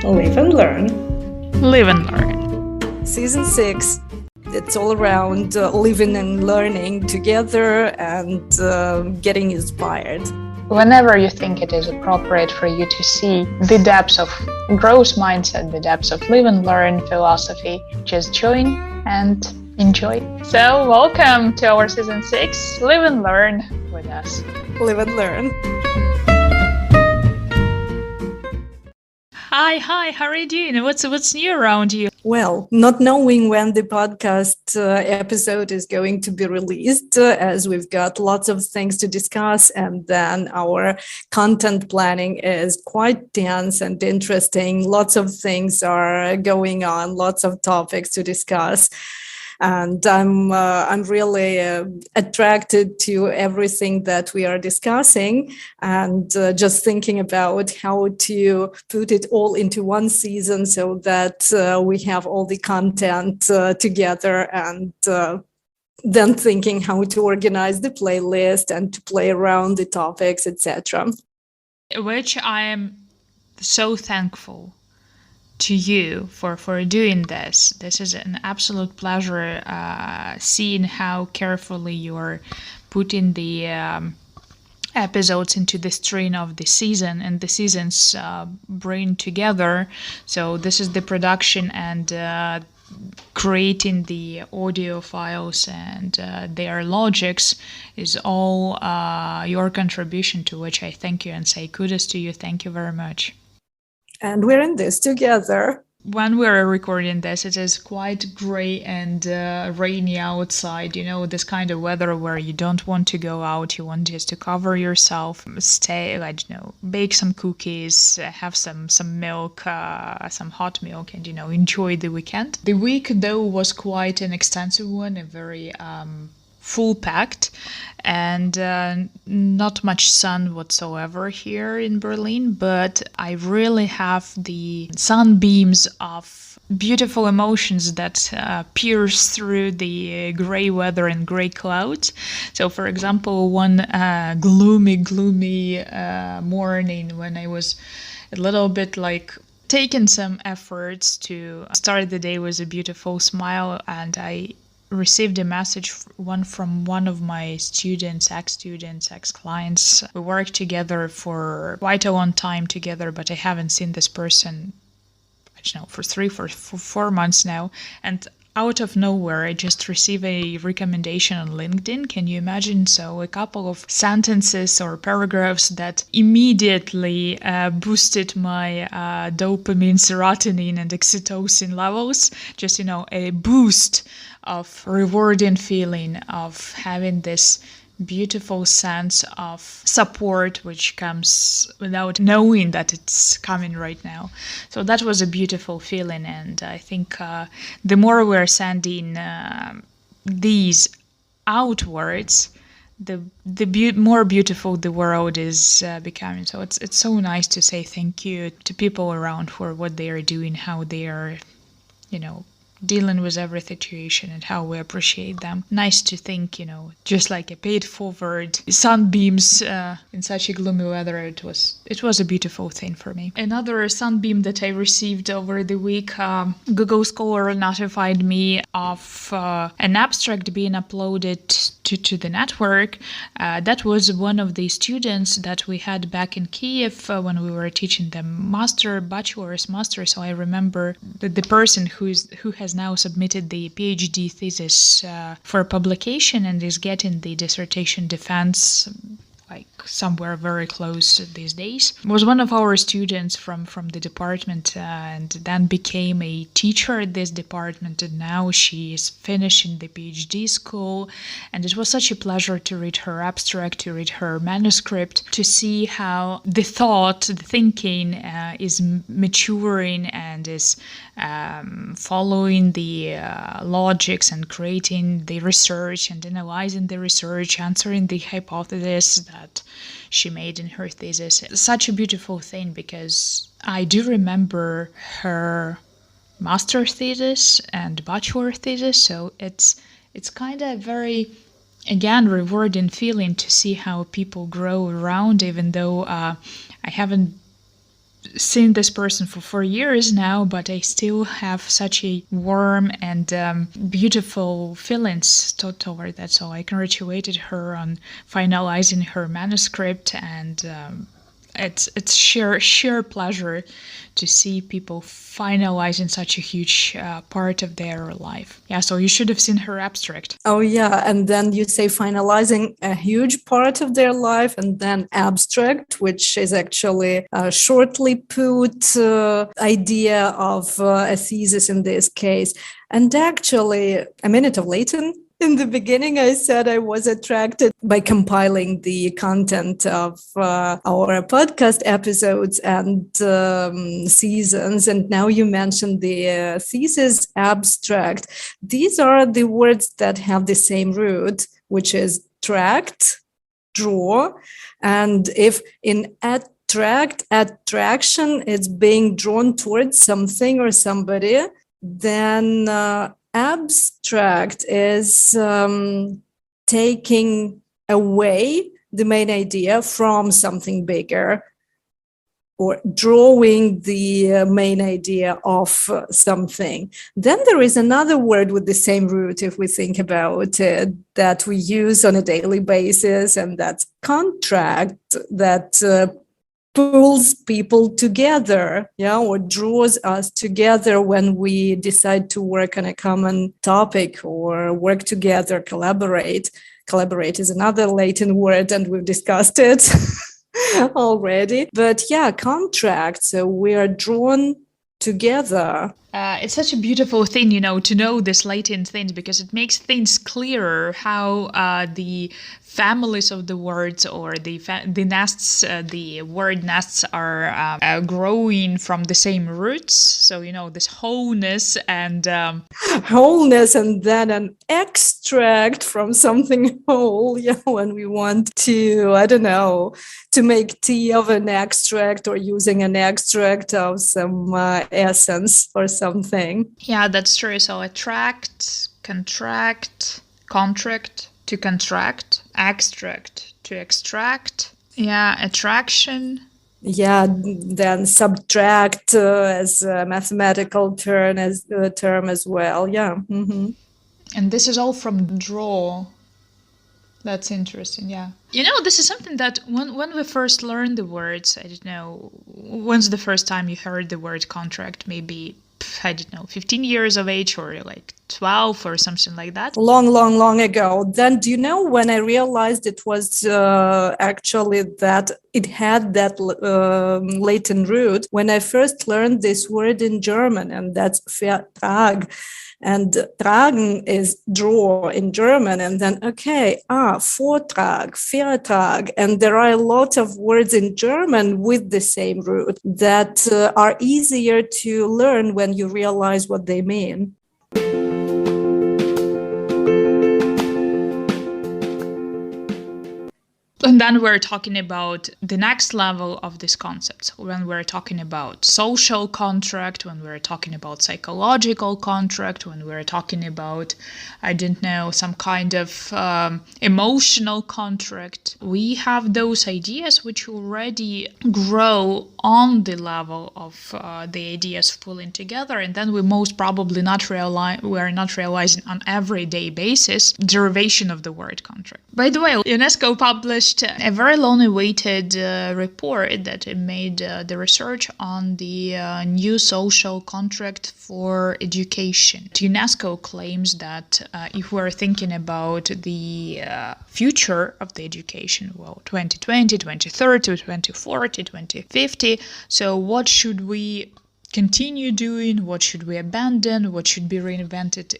Live and learn. Live and learn. Season 6. It's all around living and learning together and getting inspired. Whenever you think it is appropriate for you to see the depths of growth mindset, the depths of live and learn philosophy, just join and enjoy. So welcome to our season 6, Live and Learn with us. Live and learn. Hi, how are you doing? What's new around you? Well, not knowing when the podcast episode is going to be released, as we've got lots of things to discuss, and then our content planning is quite dense and interesting. Lots of things are going on, lots of topics to discuss. And I'm really attracted to everything that we are discussing, and just thinking about how to put it all into one season so that we have all the content together, and then thinking how to organize the playlist and to play around the topics, etc. Which I am so thankful to you for doing this. This is an absolute pleasure seeing how carefully you're putting the episodes into the string of the season and the seasons bring together. So this is the production and creating the audio files and their logics is all your contribution, to which I thank you and say kudos to you. Thank you very much. And we're in this together. When we're recording this, it is quite gray and rainy outside. You know, this kind of weather where you don't want to go out. You want just to cover yourself, stay, bake some cookies, have some milk, some hot milk, and, enjoy the weekend. The week, though, was quite an extensive one, a very full packed, and not much sun whatsoever here in Berlin, but I really have the sunbeams of beautiful emotions that pierce through the gray weather and gray clouds. So, for example, one gloomy morning when I was a little bit taking some efforts to start the day with a beautiful smile, and I received a message from one of my students, ex-clients. We worked together for quite a long time together, but I haven't seen this person, for 4 months now. And out of nowhere, I just received a recommendation on LinkedIn. Can you imagine? So a couple of sentences or paragraphs that immediately boosted my dopamine, serotonin, and oxytocin levels. Just, a boost of rewarding feeling of having this beautiful sense of support, which comes without knowing that it's coming right now. So that was a beautiful feeling, and I think the more we're sending these outwards, the more beautiful the world is becoming. So it's so nice to say thank you to people around for what they are doing, how they are, dealing with every situation, and how we appreciate them. Nice to think, just like a paid forward sunbeams in such a gloomy weather. It was a beautiful thing for me. Another sunbeam that I received over the week, Google Scholar notified me of an abstract being uploaded to the network. That was one of the students that we had back in Kiev when we were teaching them bachelor's master. So I remember the person who has now submitted the PhD thesis for publication and is getting the dissertation defense somewhere very close these days, was one of our students from the department, and then became a teacher at this department, and now she is finishing the PhD school. And it was such a pleasure to read her abstract, to read her manuscript, to see how the thinking is maturing and is following the logics and creating the research and analyzing the research, answering the hypothesis that she made in her thesis. It's such a beautiful thing, because I do remember her master thesis and bachelor thesis, so it's kind of very, again, rewarding feeling to see how people grow around, even though I haven't seen this person for 4 years now, but I still have such a warm and beautiful feelings toward that. So I congratulated her on finalizing her manuscript, and it's sheer pleasure to see people finalizing such a huge part of their life. Yeah, so you should have seen her abstract. Oh, yeah. And then you say finalizing a huge part of their life, and then abstract, which is actually a shortly put idea of a thesis in this case. And actually, a minute of Latin. In the beginning, I said I was attracted by compiling the content of our podcast episodes and seasons. And now you mentioned the thesis abstract. These are the words that have the same root, which is tract, draw. And if in attraction, it's being drawn towards something or somebody, then abstract is taking away the main idea from something bigger, or drawing the main idea of something. Then there is another word with the same root, if we think about it, that we use on a daily basis, and that's contract, that pulls people together, or draws us together when we decide to work on a common topic or work together, collaborate. Collaborate is another Latin word, and we've discussed it already. But yeah, contract. So we are drawn together. It's such a beautiful thing, to know this Latin things, because it makes things clearer how the families of the words, or the nests, the word nests are growing from the same roots. So, this wholeness and wholeness, and then an extract from something whole. When we want to, to make tea of an extract, or using an extract of some essence or something. Yeah, that's true. So attract, contract, contract, to contract, extract, to extract. Yeah, attraction. Yeah, then subtract as a mathematical term as well. Yeah. Mm-hmm. And this is all from draw. That's interesting, yeah. This is something that when we first learned the words, I don't know, when's the first time you heard the word contract? Maybe, 15 years of age, or like 12 or something like that? Long ago. Then, do you know when I realized it was actually that it had that Latin root? When I first learned this word in German, and that's Vertrag. And tragen is draw in German. And then, Vortrag, Vertrag. And there are a lot of words in German with the same root that are easier to learn when you realize what they mean. And then we're talking about the next level of these concepts, when we're talking about social contract, when we're talking about psychological contract, when we're talking about, some kind of emotional contract. We have those ideas which already grow on the level of the ideas pulling together, and then we most probably we're not realizing on everyday basis derivation of the word contract. By the way, UNESCO published a very long-awaited report that made the research on the new social contract for education. UNESCO claims that if we're thinking about the future of the education, 2020, 2030, 2040, 2050, so what should we continue doing, what should we abandon, what should be reinvented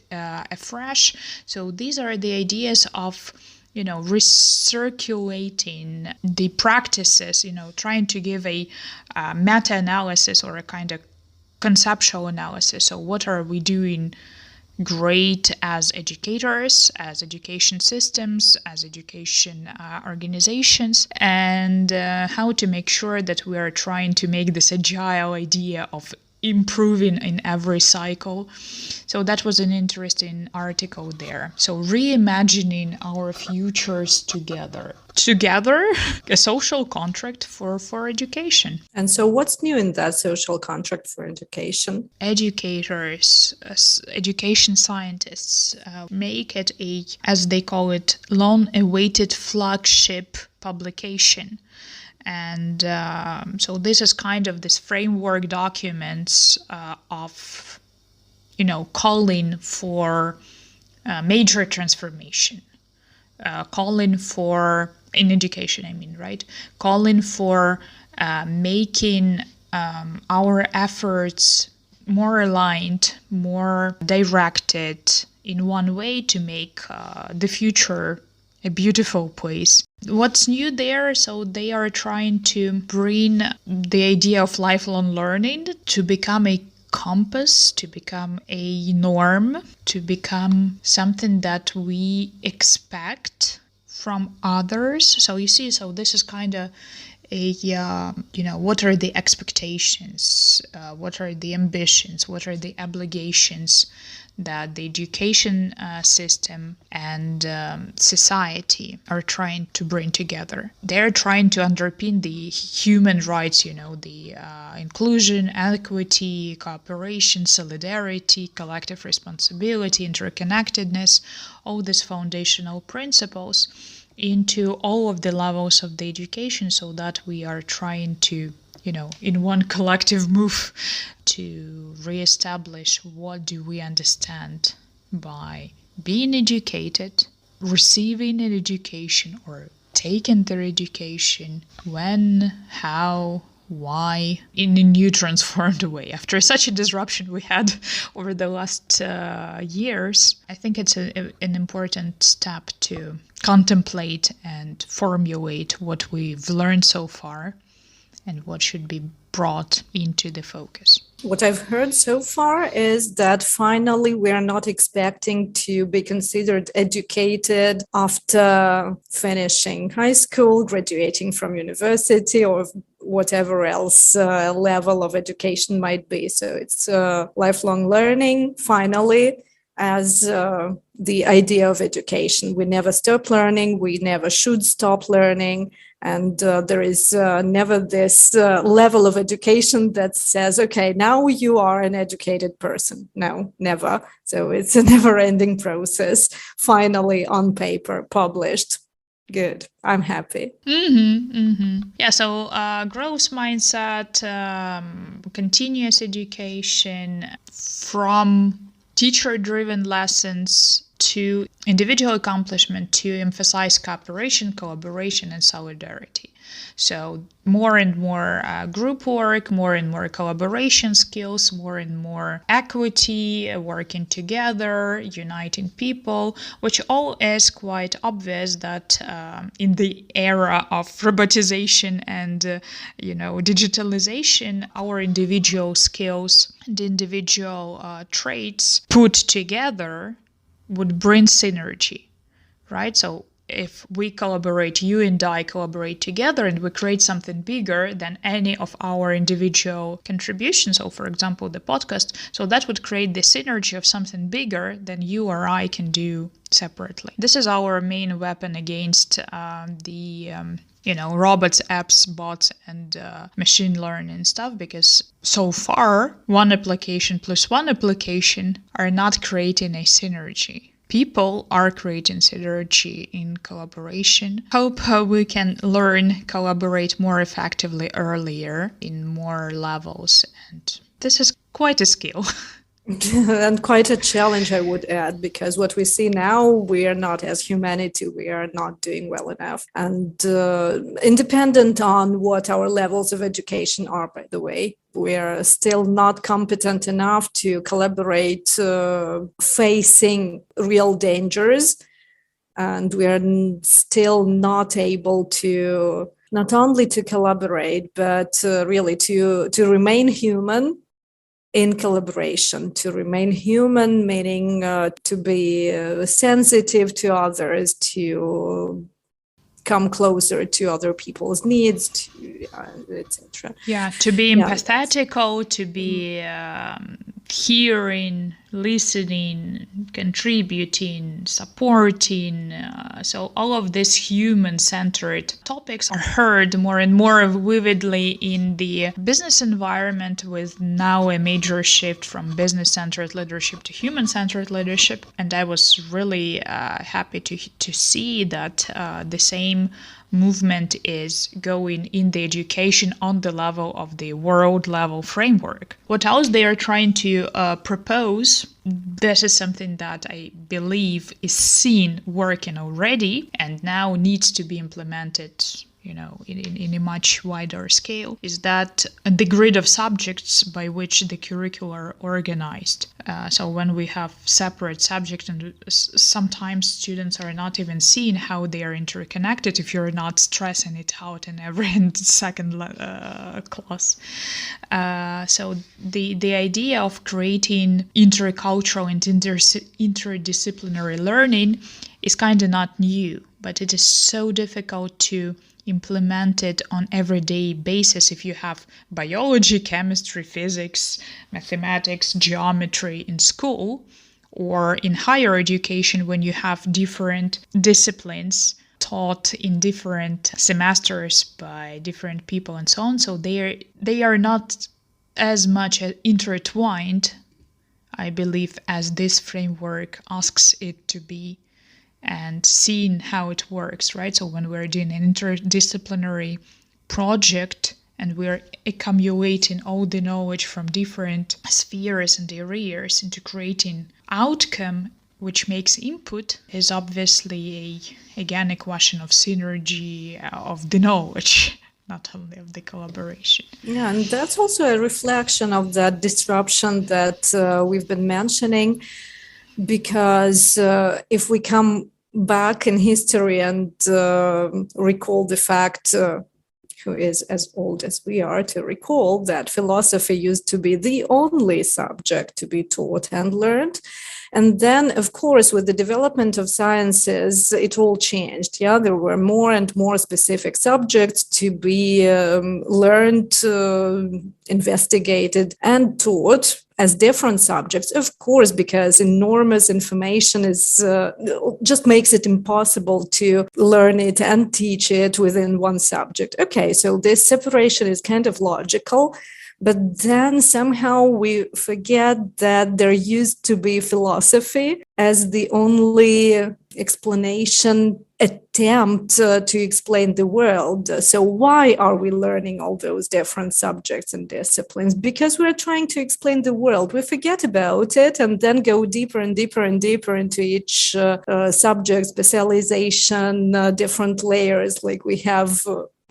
afresh? So these are the ideas of recirculating the practices, trying to give a meta-analysis or a kind of conceptual analysis. So what are we doing great as educators, as education systems, as education organizations, and how to make sure that we are trying to make this agile idea of improving in every cycle. So that was an interesting article there. So reimagining our futures together. Together, a social contract for education. And so what's new in that social contract for education? Educators, education scientists make it a, as they call it, long-awaited flagship publication. And so this is kind of this framework documents of, calling for major transformation, calling for, in education, I mean, right? Calling for making our efforts more aligned, more directed in one way to make the future a beautiful place. What's new there? So they are trying to bring the idea of lifelong learning to become a compass, to become a norm, to become something that we expect from others. So you see, so this is kind of a, what are the expectations? What are the ambitions? What are the obligations that the education system and society are trying to bring together? They're trying to underpin the human rights, the inclusion, equity, cooperation, solidarity, collective responsibility, interconnectedness, all these foundational principles into all of the levels of the education, so that we are trying to, in one collective move to reestablish what do we understand by being educated, receiving an education or taking their education, when, how, why, in a new transformed way. After such a disruption we had over the last years, I think it's an important step to contemplate and formulate what we've learned so far and what should be brought into the focus. What I've heard so far is that finally we are not expecting to be considered educated after finishing high school, graduating from university, or whatever else level of education might be. So it's lifelong learning, finally, as the idea of education. We never stop learning, we never should stop learning. And there is never this level of education that says, okay, now you are an educated person. No, never. So it's a never-ending process, finally on paper, published. Good. I'm happy. Yeah, so growth mindset, continuous education, from teacher-driven lessons to individual accomplishment, to emphasize cooperation, collaboration, and solidarity. So more and more group work, more and more collaboration skills, more and more equity, working together, uniting people, which all is quite obvious that in the era of robotization and digitalization, our individual skills and individual traits put together would bring synergy, right? So if we collaborate, you and I collaborate together and we create something bigger than any of our individual contributions, so for example, the podcast, so that would create the synergy of something bigger than you or I can do separately. This is our main weapon against the robots, apps, bots, and machine learning stuff, because so far, one application plus one application are not creating a synergy. People are creating synergy in collaboration. Hope we can learn, collaborate more effectively earlier in more levels. And this is quite a skill. And quite a challenge, I would add, because what we see now, we are not, as humanity, we are not doing well enough. And independent on what our levels of education are, by the way, we are still not competent enough to collaborate facing real dangers. And we are still not able to, not only to collaborate, but really to remain human in collaboration, to remain human, meaning to be sensitive to others, to come closer to other people's needs, etc. Yeah, to be empathetical, to be hearing, listening, contributing, supporting. So all of these human-centered topics are heard more and more vividly in the business environment, with now a major shift from business-centered leadership to human-centered leadership. And I was really happy to see that the same movement is going in the education on the level of the world level framework. What else they are trying to propose, this is something that I believe is seen working already and now needs to be implemented, in a much wider scale, is that the grid of subjects by which the curricula are organized. So when we have separate subjects, and sometimes students are not even seeing how they are interconnected if you're not stressing it out in every second class. So the idea of creating intercultural and interdisciplinary learning is kind of not new, but it is so difficult to implement it on everyday basis if you have biology, chemistry, physics, mathematics, geometry in school, or in higher education when you have different disciplines taught in different semesters by different people and so on. So they are not as much intertwined, I believe, as this framework asks it to be, and seeing how it works, right? So when we're doing an interdisciplinary project and we're accumulating all the knowledge from different spheres and areas into creating outcome which makes input, is obviously again a question of synergy of the knowledge, not only of the collaboration. Yeah, and that's also a reflection of that disruption that we've been mentioning, because if we come back in history and recall the fact, who is as old as we are, to recall that philosophy used to be the only subject to be taught and learned. And then, of course, with the development of sciences, it all changed. Yeah, there were more and more specific subjects to be learned, investigated, and taught as different subjects, of course, because enormous information is just makes it impossible to learn it and teach it within one subject. Okay, so this separation is kind of logical. But then somehow we forget that there used to be philosophy as the only explanation attempt to explain the world. So why are we learning all those different subjects and disciplines? Because we're trying to explain the world. We forget about it and then go deeper and deeper and deeper into each subject, specialization, different layers. Like we have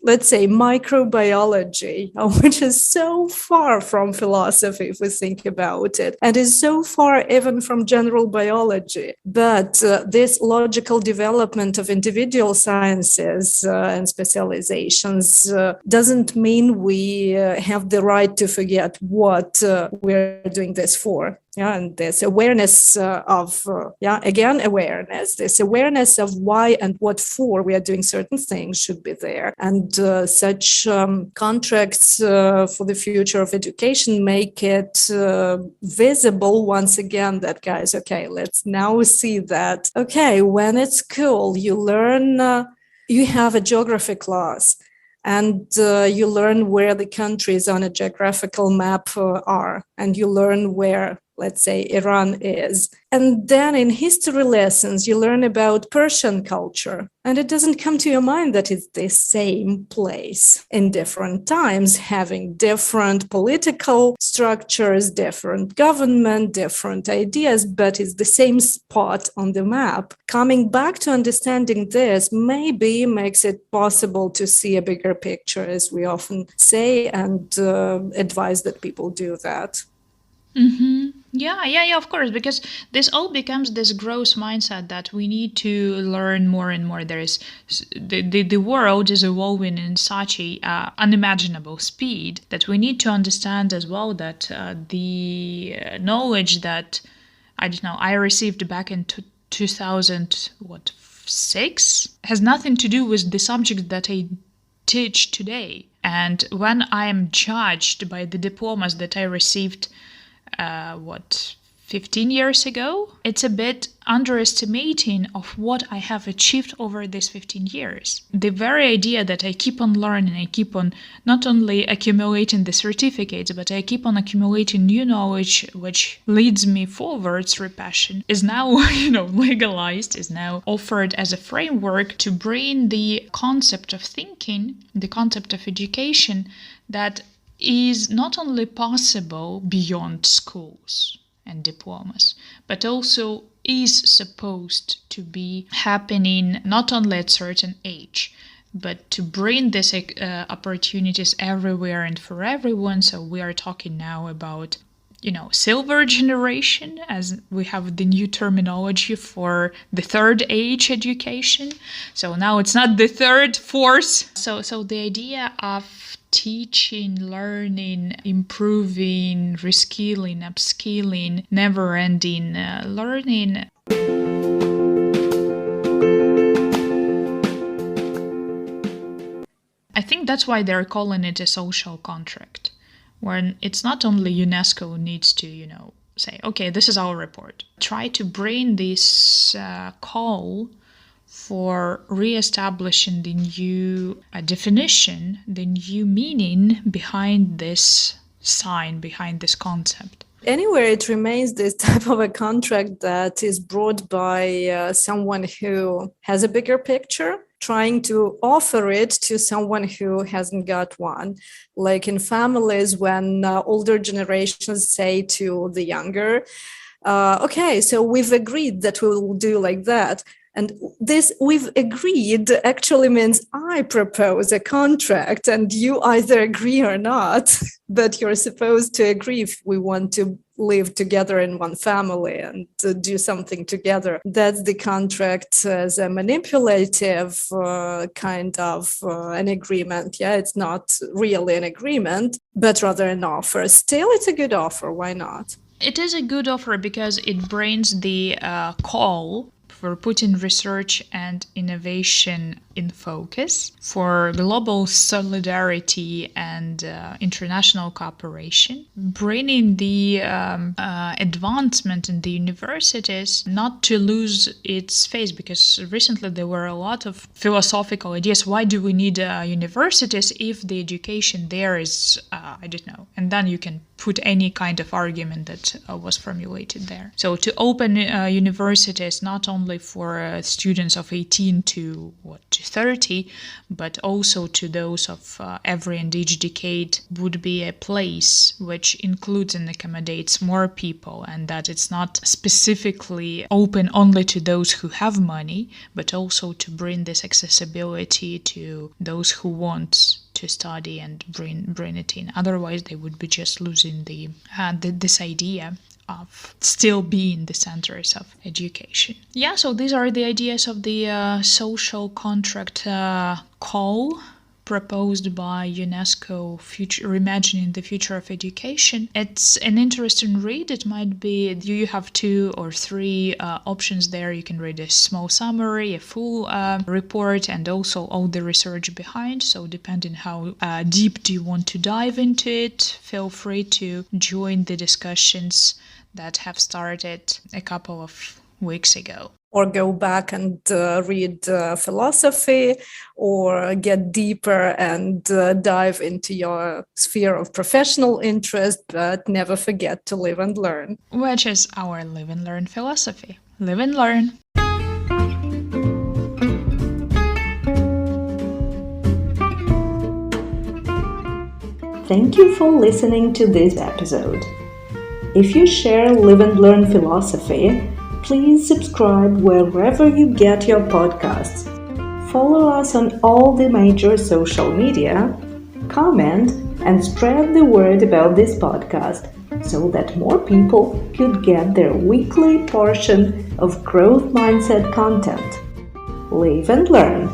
let's say microbiology, which is so far from philosophy if we think about it, and is so far even from general biology. But this logical development of individual sciences and specializations doesn't mean we have the right to forget what we're doing this for. Yeah, and this awareness awareness, this awareness of why and what for we are doing certain things should be there. And such contracts for the future of education make it visible once again that, guys, okay, let's now see that, okay, when at school you learn, you have a geography class, and you learn where the countries on a geographical map are, and you learn where, let's say, Iran is. And then in history lessons, you learn about Persian culture. And it doesn't come to your mind that it's the same place in different times, having different political structures, different government, different ideas, but it's the same spot on the map. Coming back to understanding this maybe makes it possible to see a bigger picture, as we often say, and advise that people do that. Mm-hmm. Yeah, of course, because this all becomes this gross mindset that we need to learn more and more. There is the world is evolving in such a unimaginable speed that we need to understand as well that the knowledge that I received back in 2000, 6 has nothing to do with the subject that I teach today. And when I am judged by the diplomas that I received, 15 years ago, it's a bit underestimating of what I have achieved over these 15 years. The very idea that I keep on learning, I keep on not only accumulating the certificates, but I keep on accumulating new knowledge, which leads me forward through passion, is now, legalized, is now offered as a framework to bring the concept of thinking, the concept of education that is not only possible beyond schools and diplomas, but also is supposed to be happening not only at certain age, but to bring these opportunities everywhere and for everyone. So we are talking now about, silver generation, as we have the new terminology for the third age education. So now it's not the third, fourth. So the idea of teaching, learning, improving, reskilling, upskilling, never-ending learning. I think that's why they're calling it a social contract, when it's not only UNESCO needs to, say, okay, this is our report. Try to bring this call for re-establishing the new definition, the new meaning behind this sign, behind this concept. Anyway, it remains this type of a contract that is brought by someone who has a bigger picture, trying to offer it to someone who hasn't got one. Like in families, when older generations say to the younger, okay, so we've agreed that we'll do like that. And this "we've agreed" actually means I propose a contract and you either agree or not, but you're supposed to agree if we want to live together in one family and do something together. That's the contract as a manipulative kind of an agreement. Yeah, it's not really an agreement, but rather an offer. Still, it's a good offer. Why not? It is a good offer because it brings the call for putting research and innovation in focus, for global solidarity and international cooperation, bringing the advancement in the universities not to lose its face, because recently there were a lot of philosophical ideas. Why do we need universities if the education there is, I don't know, and then you can put any kind of argument that was formulated there. So to open universities not only for students of 18 to 30, but also to those of every and each decade, would be a place which includes and accommodates more people, and that it's not specifically open only to those who have money, but also to bring this accessibility to those who want to study and bring it in. Otherwise, they would be just losing this idea of still being the centers of education. Yeah, so these are the ideas of the social contract call proposed by UNESCO, Reimagining the Future of Education. It's an interesting read. It might be, you have 2 or 3 options there. You can read a small summary, a full report, and also all the research behind. So depending how deep do you want to dive into it, feel free to join the discussions that have started a couple of weeks ago. Or go back and read philosophy, or get deeper and dive into your sphere of professional interest, but never forget to live and learn. Which is our live and learn philosophy. Live and learn. Thank you for listening to this episode. If you share live and learn philosophy, please subscribe wherever you get your podcasts. Follow us on all the major social media, comment, and spread the word about this podcast so that more people could get their weekly portion of growth mindset content. Live and learn.